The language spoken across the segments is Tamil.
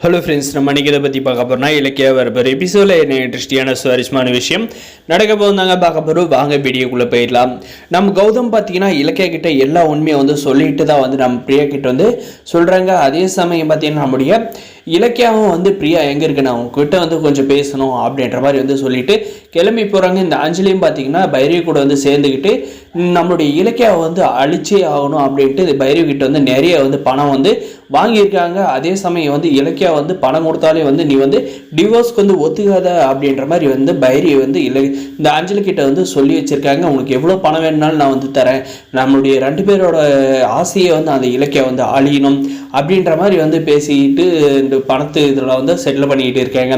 ஹலோ ஃப்ரெண்ட்ஸ், நம்ம இன்றைக்கி இதை பற்றி பார்க்க போகிறோம்னா இலக்கிய வரப்போகிற எபிசோடில் என்ன இன்ட்ரெஸ்டியான சுவாரஸ்யமான விஷயம் நடக்க போதாங்க பார்க்க போகிறோம். வாங்க வீடியோக்குள்ளே போயிடலாம். நம்ம கௌதம் பார்த்தீங்கன்னா இலக்கிய கிட்ட எல்லா உண்மையை வந்து சொல்லிட்டு தான் வந்து நம்ம பிரியா கிட்ட வந்து சொல்கிறாங்க. அதே சமயம் பார்த்தீங்கன்னா நம்முடைய இலக்கியாவும் வந்து பிரியா எங்கே இருக்குன்னு அவங்ககிட்ட வந்து கொஞ்சம் பேசணும் அப்படின்ற மாதிரி வந்து சொல்லிட்டு கிளம்பி போகிறாங்க. இந்த அஞ்சலியும் பார்த்தீங்கன்னா பைரவி கூட வந்து சேர்ந்துக்கிட்டு நம்மளுடைய இலக்கியாவை வந்து அழிச்சே ஆகணும் அப்படின்ட்டு இந்த பைரவி கிட்ட வந்து நிறைய வந்து பணம் வந்து வாங்கியிருக்காங்க. அதே சமயம் வந்து இலக்கியா வந்து பணம் கொடுத்தாலே வந்து நீ வந்து டிவோர்ஸ்க்கு வந்து ஒத்துக்காத அப்படின்ற மாதிரி வந்து பைரவி வந்து இந்த அஞ்சலி கிட்ட வந்து சொல்லி வச்சிருக்காங்க. உங்களுக்கு எவ்வளோ பணம் வேணுனாலும் நான் வந்து தரேன், நம்மளுடைய 2 பேரோட ஆசையை வந்து அந்த இலக்கியா வந்து அழியணும் அப்படின்ற மாதிரி வந்து பேசிக்கிட்டு இந்த பணத்து இதில் வந்து செட்டில் பண்ணிக்கிட்டு இருக்காங்க.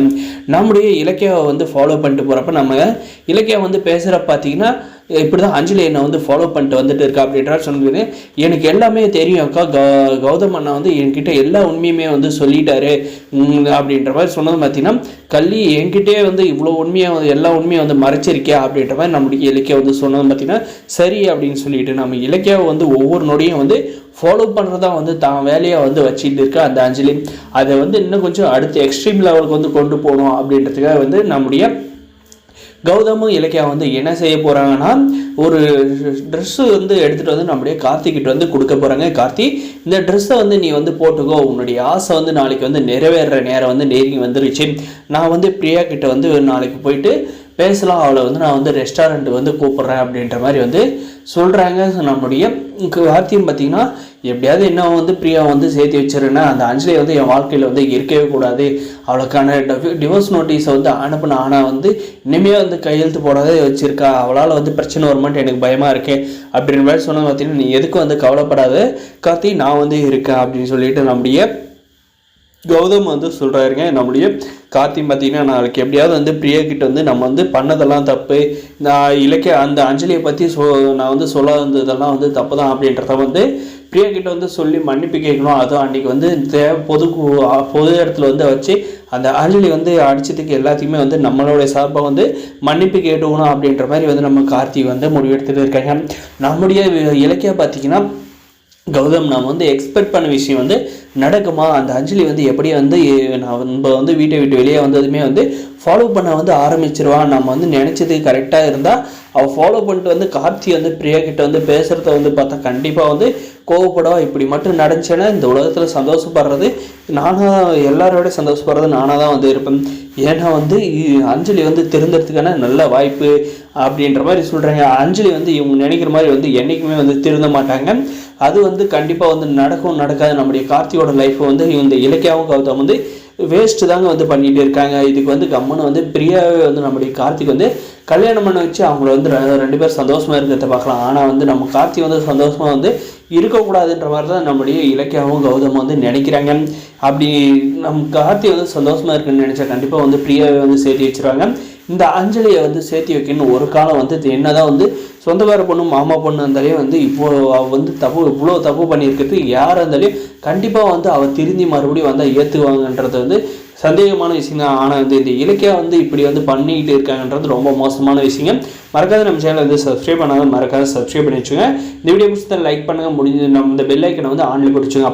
நம்முடைய இலக்கியாவை வந்து ஃபாலோ பண்ணிட்டு போகிறப்ப நம்ம இலக்கியா வந்து பேசுகிறப்ப பார்த்தீங்கன்னா இப்படி தான் அஞ்சலி என்னை வந்து ஃபாலோ பண்ணிட்டு வந்துட்டு இருக்கா அப்படின்ற சொன்னது எனக்கு எல்லாமே தெரியும் அக்கா. கௌதம் அண்ணா வந்து என்கிட்ட எல்லா உண்மையுமே வந்து சொல்லிட்டாரு அப்படின்ற மாதிரி சொன்னது பார்த்தீங்கன்னா கள்ளி என்கிட்டே வந்து இவ்வளோ உண்மையாக வந்து எல்லா உண்மையை வந்து மறைச்சிருக்கியா அப்படின்ற மாதிரி நம்முடைய இலக்கியா வந்து சொன்னது பார்த்தீங்கன்னா சரி அப்படின்னு சொல்லிட்டு நம்ம இலக்கியாவை வந்து ஒவ்வொரு நொடியும் வந்து ஃபாலோ பண்ணுறதா வந்து தான் வேலையை வந்து வச்சுட்டு இருக்கா அந்த அஞ்சலி. அதை வந்து இன்னும் கொஞ்சம் அடுத்த எக்ஸ்ட்ரீம் லெவலுக்கு வந்து கொண்டு போகணும் அப்படின்றதுக்காக வந்து நம்முடைய கௌதமும் இலக்கியா வந்து என்ன செய்ய போகிறாங்கன்னா ஒரு ட்ரெஸ்ஸு வந்து எடுத்துகிட்டு வந்து நம்முடைய கார்த்திகிட்ட வந்து கொடுக்க போகிறாங்க. கார்த்தி, இந்த ட்ரெஸ்ஸை வந்து நீ வந்து போட்டுக்கோ, உன்னுடைய ஆசை வந்து நாளைக்கு வந்து நிறைவேற நேரம் வந்து நெருங்கி வந்துருச்சு. நான் வந்து பிரியா கிட்ட வந்து நாளைக்கு போயிட்டு பேசலாம், அவளை வந்து நான் வந்து ரெஸ்டாரண்ட் வந்து கூப்பிட்றேன் அப்படின்ற மாதிரி வந்து சொல்கிறாங்க. நம்முடைய கார்த்தியும் பார்த்திங்கன்னா எப்படியாவது என்ன வந்து பிரியா வந்து சேர்த்து வச்சிருன்னா அந்த அஞ்சலியை வந்து என் வாழ்க்கையில் வந்து இருக்கவே கூடாது, அவளுக்கான டிவோர்ஸ் நோட்டீஸை வந்து அனுப்பின ஆனால் வந்து இனிமேல் வந்து கையெழுத்து போடாதே வச்சுருக்கா, அவளால் வந்து பிரச்சனை வருமான்ட்டு எனக்கு பயமாக இருக்கேன் அப்படின்ற மாதிரி சொன்னது பார்த்தீங்கன்னா நீ எதுக்கும் வந்து கவலைப்படாத கார்த்தி, நான் வந்து இருக்கேன் அப்படின்னு சொல்லிட்டு நம்முடைய கௌதம் வந்து சொல்கிறாருங்க. நம்முடைய கார்த்தி பார்த்தீங்கன்னா நாளைக்கு எப்படியாவது வந்து பிரியா கிட்ட வந்து நம்ம வந்து பண்ணதெல்லாம் தப்பு, நான் இலக்கிய அந்த அஞ்சலியை பற்றி நான் வந்து சொல்ல வந்ததெல்லாம் வந்து தப்பு தான் அப்படின்றத வந்து பிரியா கிட்ட வந்து சொல்லி மன்னிப்பு கேட்கணும். அதுவும் அன்றைக்கி வந்து பொது இடத்துல வந்து வச்சு அந்த அஞ்சலி வந்து அடிச்சதுக்கு எல்லாத்தையுமே வந்து நம்மளுடைய சார்பாக வந்து மன்னிப்பு கேட்டுக்கணும் அப்படின்ற மாதிரி வந்து நம்ம கார்த்தி வந்து முடிவெடுத்துட்டு இருக்காங்க. நம்முடைய இலக்கியா பார்த்திங்கன்னா கௌதம் நம்ம வந்து எக்ஸ்பெக்ட் பண்ண விஷயம் வந்து நடக்குமா, அந்த அஞ்சலி வந்து எப்படி வந்து நம்ம வந்து வீட்டை விட்டு வெளியே வந்ததுமே வந்து ஃபாலோ பண்ண வந்து ஆரம்பிச்சிருவான். நம்ம வந்து நினச்சது கரெக்டாக இருந்தால் அவள் ஃபாலோ பண்ணிட்டு வந்து கார்த்தி வந்து பிரியா கிட்ட வந்து பேசுகிறத வந்து பார்த்தா கண்டிப்பாக வந்து கோவப்படுவா. இப்படி மட்டும் நடந்துச்சுன்னா இந்த உலகத்தில் சந்தோஷப்படுறது நானாக எல்லாரோட சந்தோஷப்படுறது நானாக தான் வந்து இருப்பேன். ஏன்னா வந்து அஞ்சலி வந்து திருந்துறதுக்கான நல்ல வாய்ப்பு அப்படின்ற மாதிரி சொல்கிறாங்க. அஞ்சலி வந்து இவங்க நினைக்கிற மாதிரி வந்து என்றைக்குமே வந்து திருந்த மாட்டாங்க. அது வந்து கண்டிப்பாக வந்து நடக்காது. நம்முடைய கார்த்தியோட லைஃப்பை வந்து இந்த இலக்கியாவும் கௌதம் வந்து வேஸ்ட்டு தாங்க வந்து பண்ணிகிட்டு இருக்காங்க. இதுக்கு வந்து கம்மனு வந்து பிரியாவே வந்து நம்முடைய கார்த்திக் வந்து கல்யாணம் பண்ண வச்சு அவங்கள வந்து 2 பேர் சந்தோஷமாக இருக்கிறத பார்க்கலாம். ஆனால் வந்து நம்ம கார்த்திக் வந்து சந்தோஷமாக வந்து இருக்கக்கூடாதுன்ற மாதிரி தான் நம்முடைய இலக்கியாவும் கௌதமும் வந்து நினைக்கிறாங்க. அப்படி நம்ம கார்த்திக் வந்து சந்தோஷமாக இருக்குன்னு நினச்சா கண்டிப்பாக வந்து பிரியாவை வந்து சேர்த்து வச்சுருவாங்க. இந்த அஞ்சலியை வந்து சேர்த்து வைக்கணும்னு ஒரு காலம் வந்து என்ன தான் வந்து சொந்தக்கார பொண்ணு மாமா பொண்ணு இருந்தாலே வந்து இப்போ வந்து இவ்வளோ தப்பு பண்ணியிருக்கிறது யார் இருந்தாலையும் கண்டிப்பாக வந்து அவள் திருந்தி மறுபடியும் வந்தால் ஏற்றுவாங்கன்றது வந்து சந்தேகமான விஷயம் தான். ஆனால் வந்து இந்த இலக்கியா வந்து இப்படி வந்து பண்ணிக்கிட்டு இருக்காங்கன்றது ரொம்ப மோசமான விஷயம். மறக்காத நம்ம சேனலை வந்து சப்ஸ்கிரைப் பண்ணாத மறக்காத சப்ஸ்கிரைப் பண்ணி வச்சுங்க. இந்த வீடியோ பிடிச்சதை லைக் பண்ணுங்கள், முடிஞ்சு நம்ம இந்த பெல் ஐக்கனை வந்து ஆன்லைன் பிடிச்சுங்க.